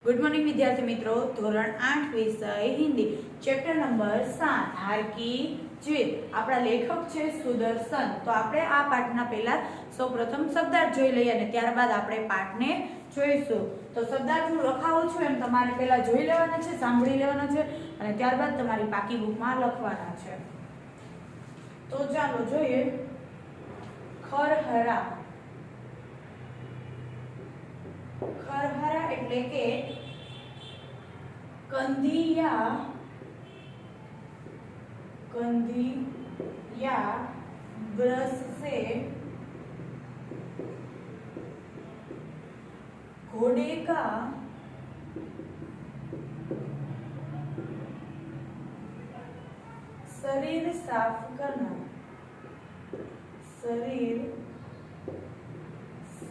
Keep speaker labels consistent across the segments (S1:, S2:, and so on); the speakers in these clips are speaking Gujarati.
S1: गुड मॉर्निंग विद्यार्थी मित्रों। धोरण 8 विषय हिंदी चैप्टर नंबर 7 हार की जीत। आपણા લેખક છે સુદર્શન। તો આપણે આ પાઠના પહેલા સૌપ્રથમ શબ્દાર્થ જોઈ લઈએ અને ત્યારબાદ આપણે પાઠને જોઈશું। તો શબ્દાર્થ હું લખાવું છું એમ તમારે પહેલા જોઈ લેવાના છે, સાંભળી લેવાના છે અને ત્યારબાદ તમારી પાકી બુકમાં લખવાના છે। તો ચાલો જોઈએ। ખરહરા। खरहरा એટલે કે कंधिया ब्रश से घोड़े का शरीर साफ करना, शरीर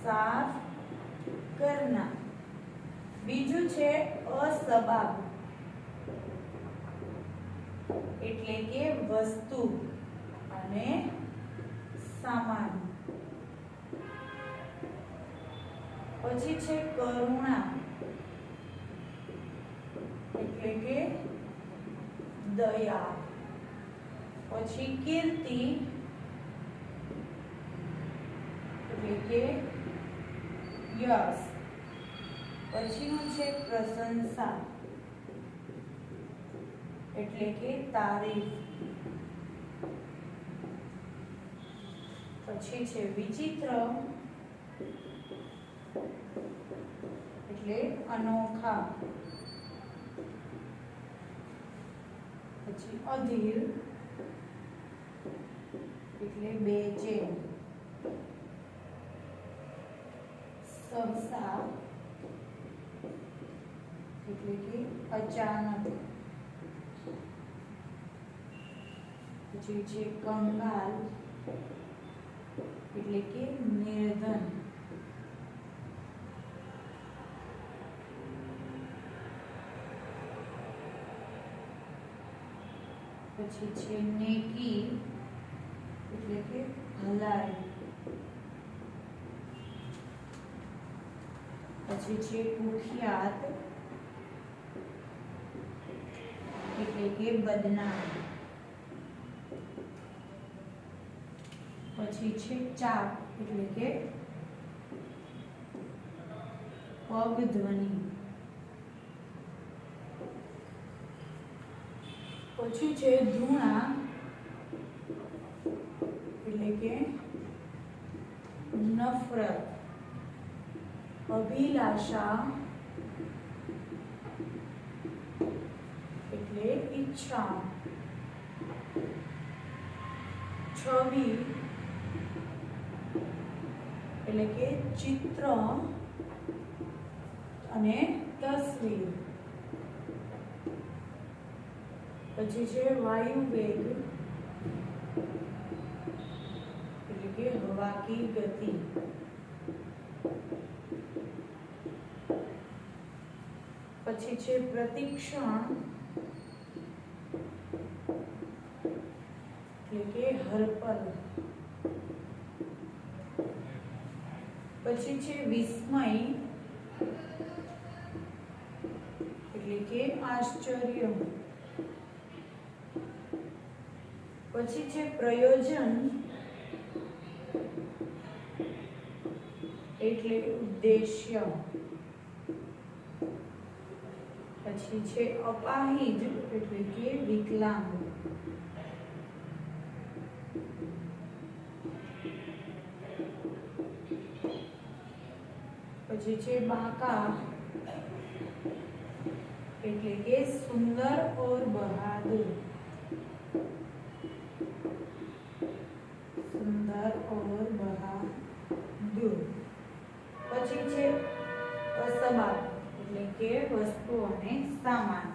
S1: साफ करना। बीजू छे असबाब એટલે કે વસ્તુ અને સામાન। પછી છે કરુણા એટલે કે દયા। પછી કીર્તિ એટલે કે યશ। પછીનું છે પ્રશંસા એટલે કે તારીફ। પછી છે વિચિત્ર એટલે અનોખા। પછી અધીર એટલે બેચેન। सहसा એટલે કે અચાનક। પછી છે કંગાલ એટલે કે નિર્ધન। પછી છે નેકી એટલે કે ભલાઈ। પછી છે કુખ્યાત એટલે કે બદનામ। પછી છે ચાપ એટલે કે પગ ધ્વનિ। પછી છે ધૂણા એટલે કે નફરત। અભિલાષા એટલે ઈચ્છા। છબી એટલે કે ચિત્ર અને તસવીર। પછી છે વાયુવેગ એટલે કે હવા की गति। પછી છે પ્રતિક્ષણ એટલે કે હરપલ। પછી છે વિસ્મય એટલે કે આશ્ચર્ય। પછી છે પ્રયોજન એટલે ઉદ્દેશ્ય। પછી છે અપાહિજ એટલે કે વિકલાંગ। પછી છે બાંકા એટલે કે સુંદર और बहादुर, सुंदर और बहादुर। પછી છે અસબાબ એટલે કે વસ્તુ અને સામાન।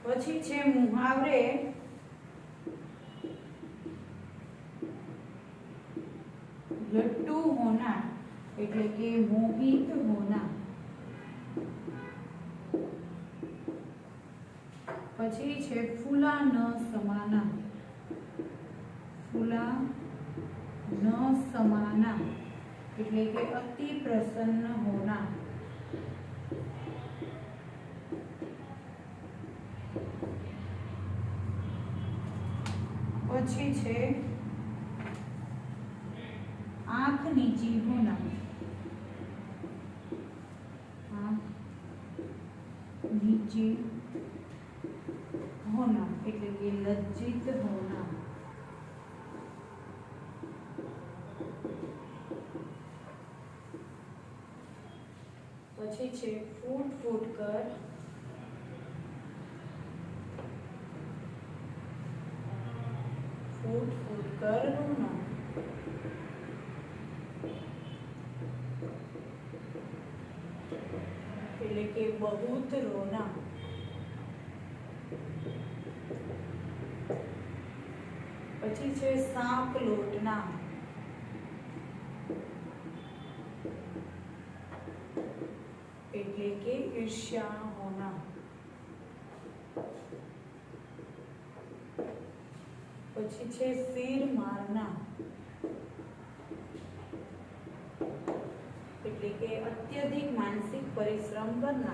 S1: પછી છે મુહાવરે लट्टू होना એટલે કે મોહિત હોના। પછી છે ફૂલા ન સમાના, ફૂલા ન સમાના એટલે કે અતિ પ્રસન્ન હોના। પછી છે आँख नीची होना, आँख नीची होना એટલે કે લજ્જિત હોના। પછી છે ફૂટ ફૂટ કર, फूट फूट कर रोना, એટલે કે बहुत रोना। પછી છે સાપ લોટના, એટલે કે ઈર્ષ્યા હોના। પછી છે સિર મારના, એટલે કે અત્યધિક માનસિક પરિશ્રમ કરना,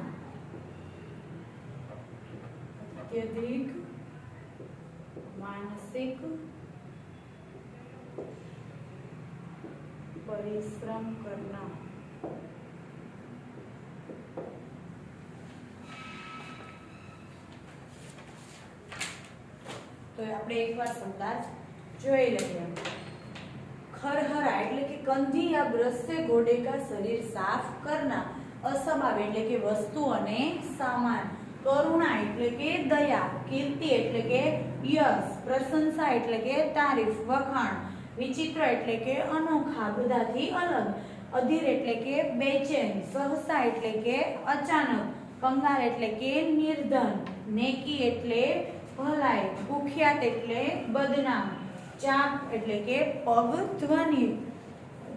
S1: અત્યધિક मानसिक परिश्रम करना। तो આપણે એકવાર સંદાજ જોઈ લઈએ। खरहरा એટલે કે कंधी या ब्रश से घोड़े का शरीर साफ करना। असमाव એટલે કે વસ્તુ અને સામાન। करुणा એટલે કે દયા। કીર્તિ એટલે કે યશ। પ્રશંસા એટલે કે તારીફ વખાણ। વિચિત્ર એટલે કે અનોખા બધાથી અલગ। અધીર એટલે કે બેચેન। સહસા એટલે કે અચાનક। કંગાલ એટલે કે નિર્ધન। નેકી એટલે ભલાઈ। કુખ્યાત એટલે બદનામ। ચાપ એટલે કે પગ ધ્વનિ।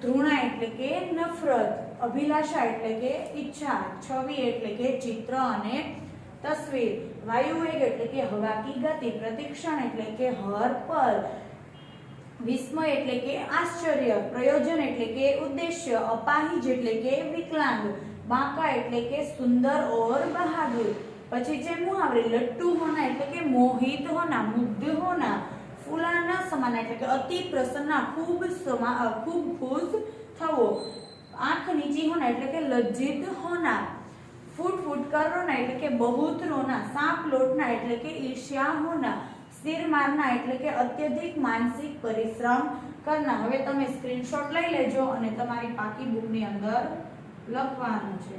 S1: ધૃણા એટલે કે નફરત। અભિલાષા એટલે કે ઈચ્છા। છવિ એટલે કે ચિત્ર અને तस्वीर। वायुवेग એટલે કે હવા કી ગતિ। પ્રતિક્ષણ એટલે કે હર પલ। વિસ્મય એટલે કે આશ્ચર્ય। પ્રયોજન એટલે કે ઉદ્દેશ્ય। અપાહિજ એટલે કે વિકલાંગ। બાંકા એટલે કે સુંદર और બહાદુર। પછી જે મુહાવરે લટ્ટુ હોના એટલે કે મોહિત હોના, મુગ્ધ હોના। ફૂલા ન સમાના એટલે કે અતિ પ્રસન્ન, ખૂબ ખુશ થવો। આંખ નીચી હોના એટલે કે લજ્જિત હોના। फूट फूट कर रोना એટલે કે बहुत रोना। सांप लोटना એટલે કે ईर्ष्या होना। सिर मारना એટલે કે અત્યધિક માનસિક પરિશ્રમ કરना। હવે તમે સ્ક્રીનશોટ લઈ લેજો અને તમારી પાકી બુક ની અંદર લખવાનું છે।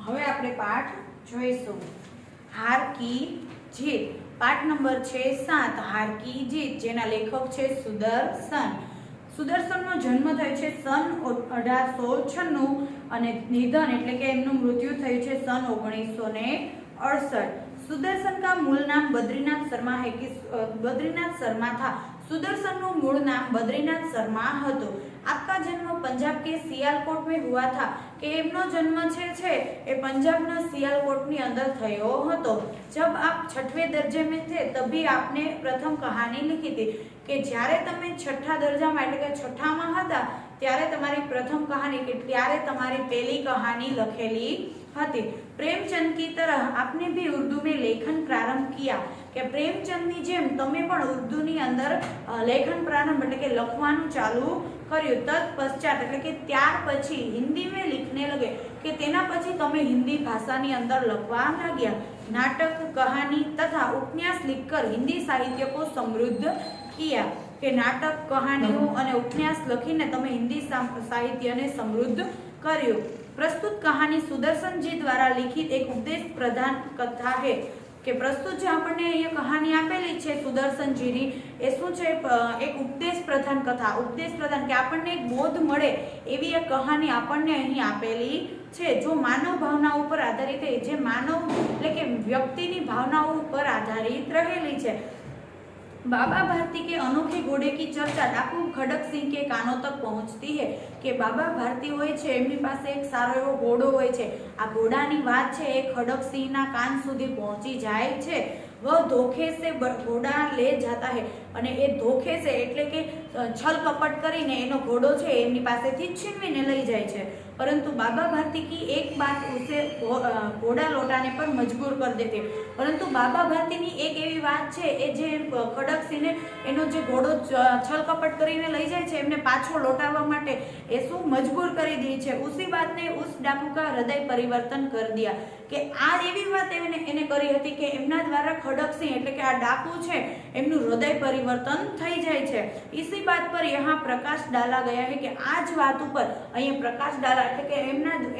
S1: હવે આપણે પાઠ જોઈશું। હાર की जीत। પાઠ નંબર છે 7 હાર की जीत, જેના લેખક છે સુદર્શન। સુદર્શનનો જન્મ થયો છે સન 1896 અને નિધન એટલે કે એમનું મૃત્યુ થયું છે સન 1968। सुदर्शन का मूल नाम बद्रीनाथ शर्मा है कि बद्रीनाथ शर्मा था। सुदर्शनનું મૂળ નામ બદ્રીનાથ શર્મા હતું। आपका जन्म पंजाब के सियालकोट में हुआ था કે એમનો જન્મ છે એ પંજાબના સિયાલકોટની અંદર થયો હતો। जब आप छठवें दर्जे में थे तभी आपने प्रथम कहानी लिखी थी કે જ્યારે તમે છઠ્ઠા દરજામાં એટલે કે છઠ્ઠામાં હતા ત્યારે તમારી પ્રથમ કહાની કે ત્યારે તમારી પહેલી કહાની લખેલી હતી। प्रेमचंद की तरह आपने भी उर्दू में लेखन प्रारंभ किया કે પ્રેમચંદની જેમ તમે પણ ઉર્દુની અંદર લેખન પ્રારંભ એટલે કે લખવાનું ચાલુ કર્યું। તત્પશ્ચાત એટલે કે ત્યાર પછી हिंदी में लिखने लगे કે તેના પછી તમે હિન્દી ભાષાની અંદર લખવા લાગ્યા। नाटक, कहानी तथा उपन्यास लिखकर हिंदी साहित्य को समृद्ध किया કે નાટક, કહાનીઓ અને ઉપન્યાસ લખીને તમે હિન્દી સાહિત્યને સમૃદ્ધ કર્યું। प्रस्तुत कहानी सुदर्शन जी द्वारा लिखित एक उपदेश प्रधान कथा है। કે પ્રસ્તુત જે આપણને અહીંયા કહાની આપેલી છે સુદર્શનજીની, એ શું છે, એક ઉપદેશ પ્રધાન કથા, ઉપદેશ પ્રધાન કે આપણને એક બોધ મળે એવી એક કહાની આપણને અહીં આપેલી છે, જો માનવ ભાવના ઉપર આધારિત, જે માનવ એટલે કે વ્યક્તિની ભાવનાઓ ઉપર આધારિત રહેલી છે। बाबा भारती के अनोखे घोड़े की चर्चा डाकू खड़क सिंह के कानों तक पहुंचती है कि बाबा भारती होय छे एमनी पासे एक सारो एवो घोड़ो होय छे। आ घोड़ानी वात छे ए खड़क सिंह ना कान सुधी पहुंची जाय छे। वह धोखे से घोड़ा ले जाता है અને એ ધોખે છે એટલે કે છલ કપટ કરીને એનો ઘોડો છે એમની પાસેથી છીનવીને લઈ જાય છે। परंतु बाबा भारती की एक बात उसे घोड़ा लौटाने पर मजबूर कर देती है। परंतु बाबा भारती ની એક એવી વાત છે એ જે ખડકસિંહને એનો જે ઘોડો છલ કપટ કરીને લઈ જાય છે એમને પાછો લौटाવવા માટે એ શું મજબૂર કરી દે છે। उसी बात ने उस डाकू का हृदय परिवर्तन कर दिया કે આ એવી વાત એને કરી હતી કે એમના દ્વારા ખડકસિંહ એટલે કે આ ડાકુ છે એમનું હૃદય परिवर्तन થઈ જાય છે। इसी बात पर यहाँ प्रकाश डाला गया है कि आज बात ऊपर અહીંયા प्रकाश डाला એટલે કે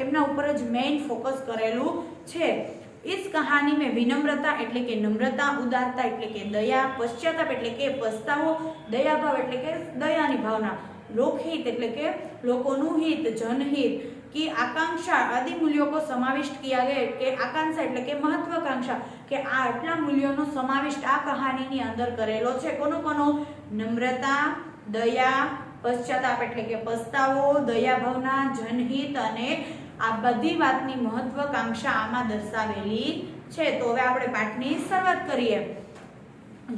S1: એમના ઉપર જ મેઇન ફોકસ કરેલું છે। इस कहानी में विनम्रता એટલે કે નમ્રતા, ઉદારતા એટલે કે દયા, પશ્ચાતાપ એટલે કે પસ્તાવો, દયાભાવ એટલે કે દયાની ભાવના, લોકહિत એટલે કે લોકોનું हित, जनहित की आकांक्षा आदि मूल्यों को समाविष्ट किया गया કે આકાંક્ષા એટલે કે મહત્વાકાંક્ષા કે આ આટલા મૂલ્યોનો સમાવિષ્ટ આ કહાનીની અંદર કરેલો છે। કોનો કોનો? નમ્રતા, દયા, પશ્ચાતાપ એટલે કે પસ્તાવો, દયા ભાવના, જનહિત અને આ બધી વાતની મહત્વાકાંક્ષા આમાં દર્શાવેલી છે। તો હવે આપણે પાઠની શરૂઆત કરીએ,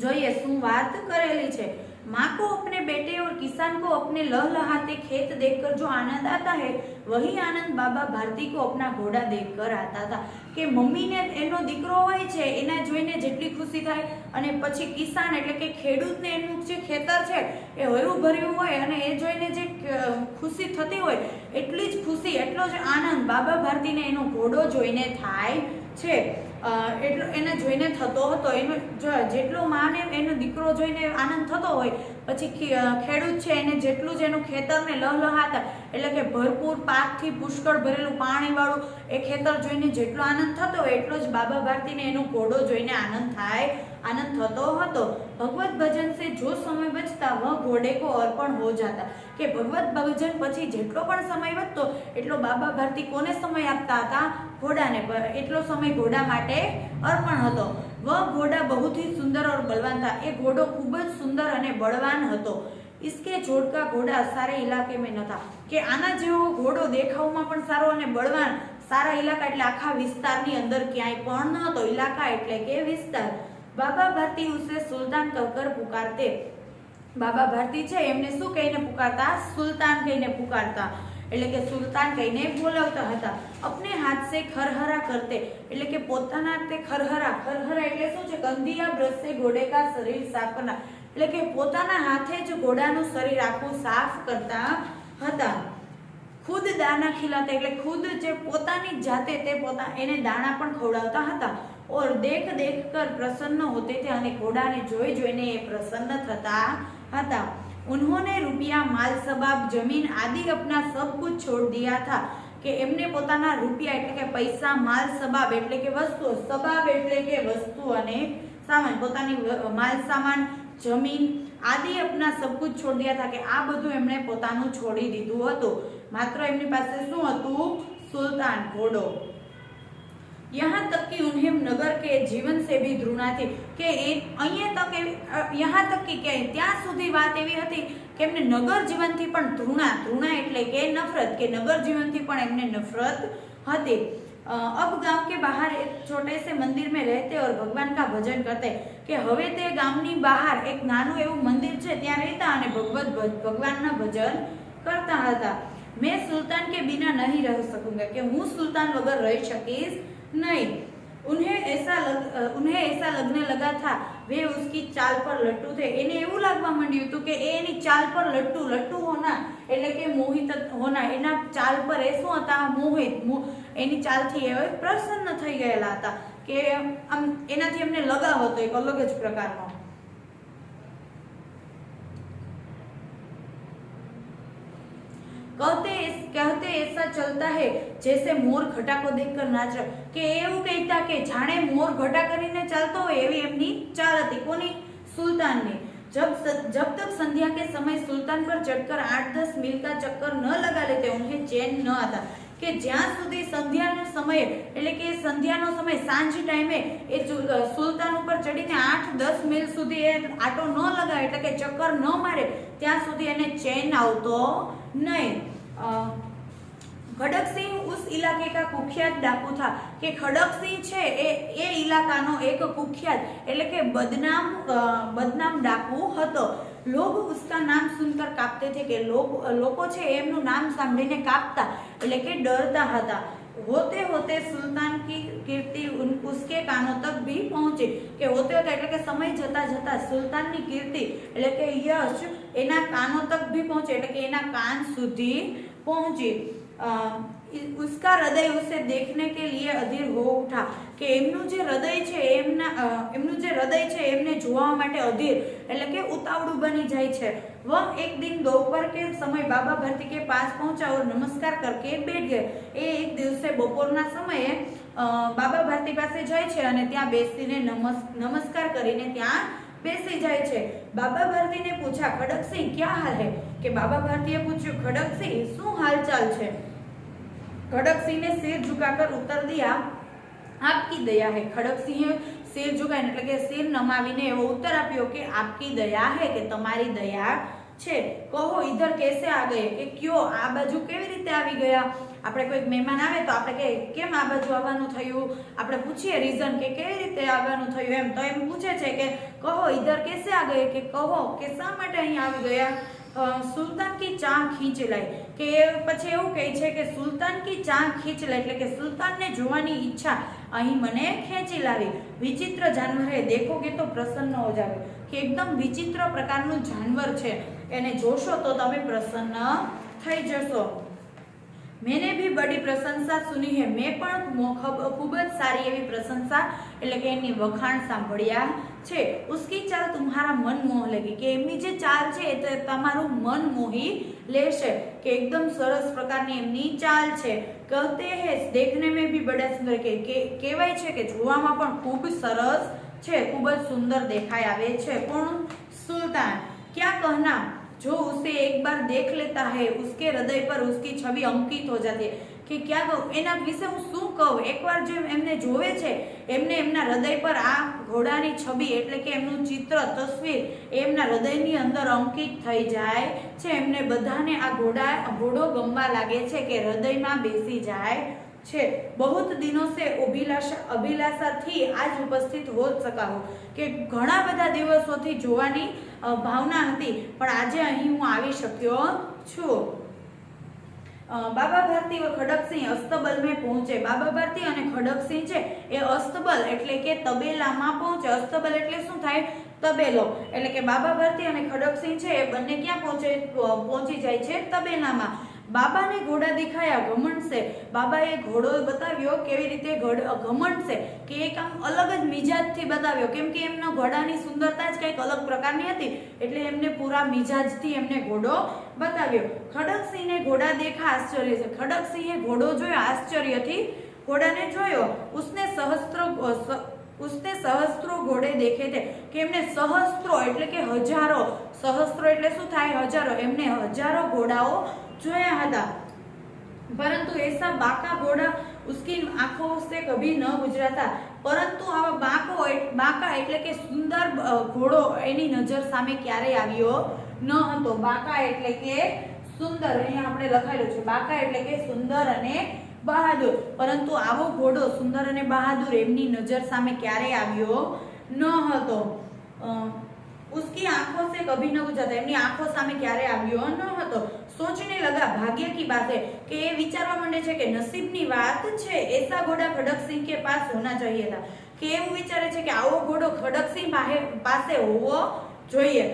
S1: જોઈએ શું વાત કરેલી છે। माँ को अपने बेटे और किसान को अपने लहलहाते खेत देखकर जो आनंद आता है वही आनंद बाबा भारती को अपना घोड़ा देखकर आता था। કે મમ્મીને એનો દીકરો હોય છે એના જોઈને જેટલી ખુશી થાય અને પછી કિસાન એટલે કે ખેડૂતને એનું જે ખેતર છે એ હર્યું ભર્યું હોય અને એ જોઈને જે ખુશી થતી હોય એટલી જ ખુશી, એટલો જ આનંદ બાબા ભારતીને એનો ઘોડો જોઈને થાય છે। એટલો એને જોઈને થતો હતો। એનો જેટલો માને એનો દીકરો જોઈને આનંદ થતો હોય પછી ખેડૂત છે એને જેટલું જ એનું ખેતરને લહલહાતા એટલે કે ભરપૂર પાકથી પુષ્કળ ભરેલું પાણીવાળું એ ખેતર જોઈને જેટલો આનંદ થતો હોય એટલો જ બાબા ભારતીને એનો ઘોડો જોઈને आनंद થતો હતો। भगवत भजन से जो समय बचता वह घोड़े को अर्पण हो जाता કે ભગવત ભજન પછી જેટલો પણ સમય વધતો એટલો બાબા ભારતી કોને સમય આપતા હતા? ઘોડાને। એટલો સમય ઘોડા માટે અર્પણ હતો। वह घोड़ा बहुत ही सुंदर और बलवान था। એ ઘોડો ખૂબ જ સુંદર અને બળવાન હતો। इसके जोड़ का घोड़ा सारे इलाके में न था કે આના જેવો ઘોડો દેખાવમાં પણ સારો અને બળવાન, સારા ઇલાકા એટલે આખા વિસ્તારની અંદર ક્યાંય પણ ન હતો। ઇલાકા એટલે કે વિસ્તાર। बाबा भारती उसे सुल्तान कहकर पुकारते। बाबा भारती છે એમને શું કહીને પુકારતા? સુલતાન કહીને પુકારતા એટલે કે સુલતાન કહીને બોલાવતા હતા। अपने हाथ से खरहरा करते એટલે કે પોતાના હાથે ખરહરા એટલે શું છે? ગંદિયા બ્રશ से घोड़े का शरीर साफ करना એટલે કે પોતાના હાથે જ ઘોડાનું શરીર આખું સાફ કરતા હતા। खुद दाना खिलाते એટલે खुद જે પોતાની જાતે તે એને દાણા પણ ખવડાવતા હતા। और देख देख कर प्रसन्न होते थे અને ઘોડાને જોઈ જોઈને એ પ્રસન્ન થતા હતા। उन्होंने रुपया, माल सबाब, जमीन आदि अपना सब कुछ छोड़ दिया था કે એમને પોતાના રૂપિયા એટલે કે પૈસા, માલ સબાબ એટલે કે વસ્તુ, સબાબ એટલે કે વસ્તુ અને સામાન, પોતાની માલ સામાન, જમીન આદि अपना सब कुछ छोड़ दिया था કે આ બધું એમણે પોતાનું છોડી દીધું હતું। માત્ર એમની પાસે શું હતું? સુલતાન, ઘોડો। यहाँ तक कि उन्हें नगर के जीवन से भी घृणा थी કે यहाँ तक कि ત્યાં સુધી વાત એવી હતી કે એમને નગર જીવનથી પણ ઘૃણા એટલે કે નફરત, કે નગર જીવનથી પણ એમને નફરત હતી। अब गांव के बाहर एक छोटे से मंदिर में रहते और भगवान का भजन करते કે હવે તે ગામની બહાર એક નાનું એવું મંદિર છે ત્યાં રહેતા અને ભગવાનના ભજન કરતા હતા। मैं सुल्तान के बिना नहीं रह सकूंगा કે હું સુલતાન વગર રહી શકીશ नहीं। उन्हें ऐसा लगने लगा था वे उसकी चाल पर लट्टू थे। એને એવું લાગવા માંડ્યું હતું કે એની ચાલ પર લટ્ટુ હોના એટલે કે મોહિત હોના, એના ચાલ પર એ શું હતા? મોહિત, એની ચાલથી એ પ્રસન્ન થઈ ગયેલા હતા કે આમ એનાથી એમને લગાવ હતો એક અલગ જ પ્રકારનો। कहते ऐसा चलता बोलता है जैसे मोर घटा को देखकर नाच रहा, કે એવું કહેતા કે જાણે મોર ઘટા કરીને ચાલતો હોય એવી એમની ચાલ હતી. કોની? સુલતાનની. जब तक संध्या के समय सुल्तान पर चढ़कर 8-10 मील का चक्कर न लगा लेते उन्हें चैन न आता. કે જ્યાં સુધી સંધ્યાનો સમય એટલે કે સંધ્યાનો સમય સાંજ ટાઈમે એ સુલતાન ઉપર ચડીને 8-10 મીલ સુધી એ આટો ન લગાવે એટલે કે ચક્કર ન મારે ત્યાં સુધી એને ચેન આવતો નહીં. खड़क सिंह उस इलाके का कुख्यात डाकू था. કે ખડક સિંહ છે એ ઇલાકાનો એક કુખ્યાત એટલે કે બદનામ ડાકુ હતો. लोग उसका नाम सुनकर कांपते थे કે લોકો છે એમનું નામ સાંભળીને કાપતા એટલે કે ડરતા હતા. होते होते सुल्तान की कीर्ति उसके कानों तक भी पहुंची. કે होते होते એટલે કે સમય જતા જતા સુલતાનની કીર્તિ એટલે કે યશ એના કાનો તક भी पहुंचे એટલે કે એના કાન સુધી પહોંચી. उसका हृदय उसे देखने के लिए अधीर हो उठा. કે એમનું જે હૃદય છે એમને જોવા માટે અધીર એટલે કે ઉતાવળું બની જાય છે. वह एक दिन दोपहर के समय बाबा भर्ती के पास पहुंचा और नमस्कार करके बैठ गए. એ એક દિવસે બપોરના સમયે બાબા ભારતી પાસે જાય છે અને ત્યાં બેસીને નમસ્કાર કરીને ત્યાં બેસી જાય છે. બાબા ભારતીને પૂછા खड़क सिंह क्या हाल है. કે બાબા ભારતીએ પૂછ્યું खड़क सिंह શું हालचाल છે. खड़क सिंह ने सिर झुकाकर उत्तर दिया आपकी दया है. खड़क सिंह सिर झुकाઈને એટલે કે સિર નમાવીને એવો ઉત્તર આપ્યો કે આપકી દયા है કે તમારી દયા છે. કહો इधर कैसे आ गए. કે ક્યો આ બાજુ કેવી રીતે આવી ગયા. આપણે કોઈ મહેમાન આવે તો આપણે કે કેમ આ બાજુ આવવાનું થયું આપણે પૂછીએ રીઝન કે કેવી રીતે આવવાનું થયું એમ તો એમ પૂછે છે કે કહો इधर कैसे आ गए કે કહો કે શા માટે અહીં આવી ગયા. સુલતાન કી ચાહ ખીંચ લાઈ. કે પછી એવું કહે છે કે સુલતાન કી ચાહ ખીંચ લાઈ એટલે કે સુલતાનને જોવાની ઈચ્છા અહીં મને ખેંચી લાવી. વિચિત્ર જાનવર હે દેખોગે તો પ્રસન્ન હો જાવે. કે એકદમ વિચિત્ર પ્રકારનું જાનવર છે એને જોશો તો તમે પ્રસન્ન થઈ જશો. मैंने भी बड़ी प्रशंसा सुनी है. मैं पण खूब ज सारी एवी प्रशंसा એટલે કે એની વખાણ સાંભળ્યા છે. उसकी चाल तुम्हारा मन मोह लेगी. કે એમની જે ચાલ છે એ તમારું મન મોહી લેશે. કે એકદમ સરસ પ્રકારની એમની ચાલ છે. कहते हैं देखने में भी बड़ा सुंदर. કે કહેવાય છે કે જોવામાં પણ ખૂબ સરસ છે ખૂબ જ સુંદર દેખાઈ આવે છે. કોણ? સુલતાન. क्या कहना जो उसे एक बार देख लेता है उसके हृदय पर उसकी छवि अंकित हो जाती है. કે क्या કહું એના વિશે હું શું કહું. એકવાર જે એમને જોવે છે એમને એમના હૃદય પર આ ઘોડાની છબી એટલે કે એમનું ચિત્ર તસવીર એમના હૃદયની અંદર અંકિત થઈ જાય છે. એમને બધાને આ ઘોડો ગમવા લાગે છે કે હૃદયમાં બેસી જાય છે. बहुत दिनों से अभिलाषा थी आज उपस्थित हो सका हो. કે ઘણા બધા દિવસોથી જોવાની ભાવના હતી પણ આજે અહીં હું આવી શક્યો છું. બાબા ભારતી व खड़क सिंह अस्तबल में पहुंचे. બાબા ભારતી અને ખડક સિંહ છે એ અસ્તબલ એટલે કે તબેલામાં પહોંચે. અસ્તબલ એટલે શું થાય? તબેલો. એટલે કે બાબા ભારતી અને ખડક સિંહ છે એ બંને ક્યાં પહોંચી જાય છે? તબેલામાં. બાબાને ઘોડા દિખાયા ઘમંડ से. બાબાએ ઘોડો બતાવ્યો કેવી રીતે ઘમંડ से કે એક આમ અલગ જ મિજાજથી બતાવ્યો કેમ કે એમનો ઘોડાની સુંદરતા જ કંઈક અલગ પ્રકારની હતી એટલે એમને પૂરા મિજાજથી એમને ઘોડો બતાવ્યો. ખડક સિંહને ઘોડા દેખા આશ્ચર્ય છે. ખડક સિંહે ઘોડો જોયો આશ્ચર્યથી ઘોડાને જોયો. उसने सहस्ત્રો घोड़े देखे थे. કે એમને સહસ્ત્રો એટલે કે હજારો. સહસ્ત્રો એટલે શું થાય? હજારો. એમને હજારો ઘોડાઓ જોયા હતા परंतु ऐसा बाका घोड़ा उसकी आंखों से कभी न गुजरा था. परंतु आवा बाका એટલે કે સુંદર ઘોડો એની નજર સામે ક્યારે આવ્યો ન હતો. બાકા એટલે કે સુંદર. અહીંયા આપણે લખાયેલું છે બાકા એટલે કે સુંદર અને બહાદુર. પરંતુ આવો ઘોડો સુંદર અને બહાદુર એમની નજર સામે ક્યારે આવ્યો ન હતો. उसकी आंखों से कभी न गुजरता. એમની આંખો સામે ક્યારે આવ્યો ન હતો. सोचने लगा भाग्य की बात है કે એ વિચારવા માંડે છે કે નસીબની વાત છે. ऐसा घोड़ा खड़क सिंह के पास होना चाहिए था. કે એવું વિચારે છે કે આવો ઘોડો ખડક સિંહ પાસે હોવો જોઈએ.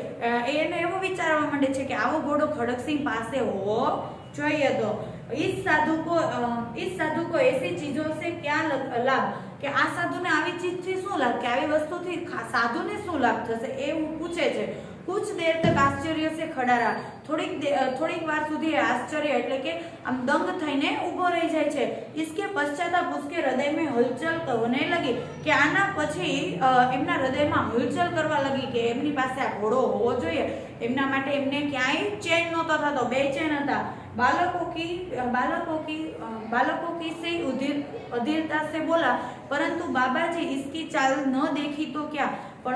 S1: એને એવું વિચારવા માંડે છે કે આવો ઘોડો ખડક સિંહ પાસે હોવો જોઈએ. તો इस साधु को ऐसी चीजों से क्या लाभ. કે આ સાધુને આવી ચીજથી શું લાભ, કે આવી વસ્તુથી સાધુને શું લાભ થશે એવું પૂછે છે। कुछ देर तक आश्चर्य से खड़ा रहा, થોડીક વાર સુધી આશ્ચર્ય એટલે કે આમ દંગ થઈને ઊભો રહી જાય છે। इसके पश्चाताप उसके हृदय में हलचल होने लगी, કે આના પછી એમના હૃદયમાં હલચલ કરવા લગી કે એમની પાસે આ ઘોડો હોવો જોઈએ। એમના માટે એમને ક્યાંય ચેન નહોતો થતો, બેચેન હતા। बालकों की से अधीरता से बोला, परंतु बाबा जी इसकी चाल न देखी तो क्या, પણ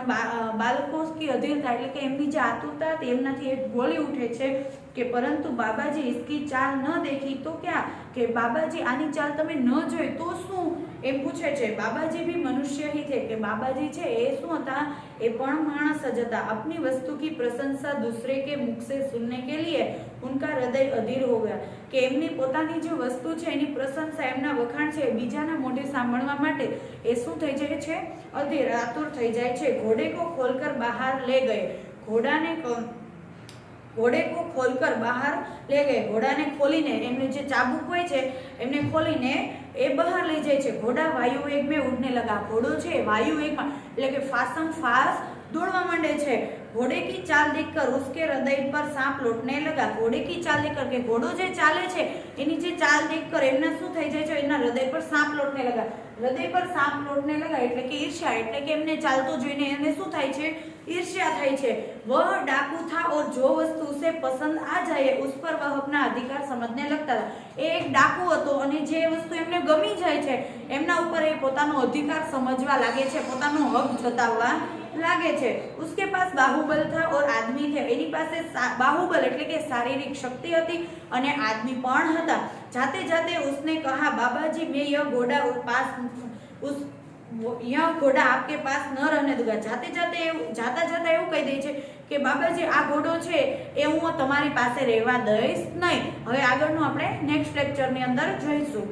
S1: બાળકો की અધીરતા એટલે કે એમની જે આતુરતા હતી એમનાથી એ બોલી ઉઠે છે કે પરંતુ બાબાજી इसकी चाल न देखी तो क्या, કે બાબાજી આની ચાલ તમે ન જોઈ તો શું એમ પૂછે છે। બાબાજી भी मनुष्य ही थे, કે બાબાજી છે એ શું હતા, એ પણ માણસ જ હતા। अपनी वस्तु की प्रशंसा दूसरे के मुख से सुनने के लिए उनका हृदय अधीर हो गया, કે એમની પોતાની જે વસ્તુ છે એની પ્રશંસા એમના વખાણ છે બીજાના મોઢે સાંભળવા માટે એ શું થઈ જાય છે, અધીર આતુર થઈ જાય છે। घोड़े को खोलकर बाहर ले गए, घोड़े को खोलकर बाहर ले गए, घोड़ाने खोलीने एमने जे चाबुक होय छे एमने खोलीने ए बहार लई जाय छे। घोड़ा वायु वेग में उड़ने लगा, घोड़ो छे वायु वेग में એટલે કે फासम फास दौड़वा માંડે છે। घोड़े की चाल देखकर उसके हृदय पर सांप लौटने लगा, घोड़े की चाल देखकर के घोड़ो जे चाले छे एनी जे चाल देखकर एमने શું થઈ જાય છે, એના હૃદય પર सांप लौटने लगा, હૃદય પર सांप लौटने लगा એટલે કે ઈર્ષ્યા, એટલે કે એમને ચાલતો જોઈને એને શું થાય છે, ईर्ष्या થાય છે। वह डाकू था और जो वस्तु उसे पसंद आ जाए उस पर वह अपना अधिकार समझने लगता था। એ એક ડાકુ હતો અને જે વસ્તુ એમને ગમી જાય છે એમના ઉપર એ પોતાનો અધિકાર સમજવા લાગે છે, પોતાનો હક જતાવવા લાગે છે। उसके पास बाहुबल था और आदमी थे, એની પાસે બાહુબલ એટલે કે શારીરિક શક્તિ હતી અને આદમી પણ હતા। जाते जाते उसने कहा, बाबाजी मैं यह घोड़ा आपके पास न रहने दूंगा। जाते जाते એવું કહી દે છે કે બાબાજી આ ઘોડો છે એ હું તમારી પાસે રહેવા દઈશ નહીં। હવે આગળનું આપણે નેક્સ્ટ લેક્ચરની અંદર જોઈશું।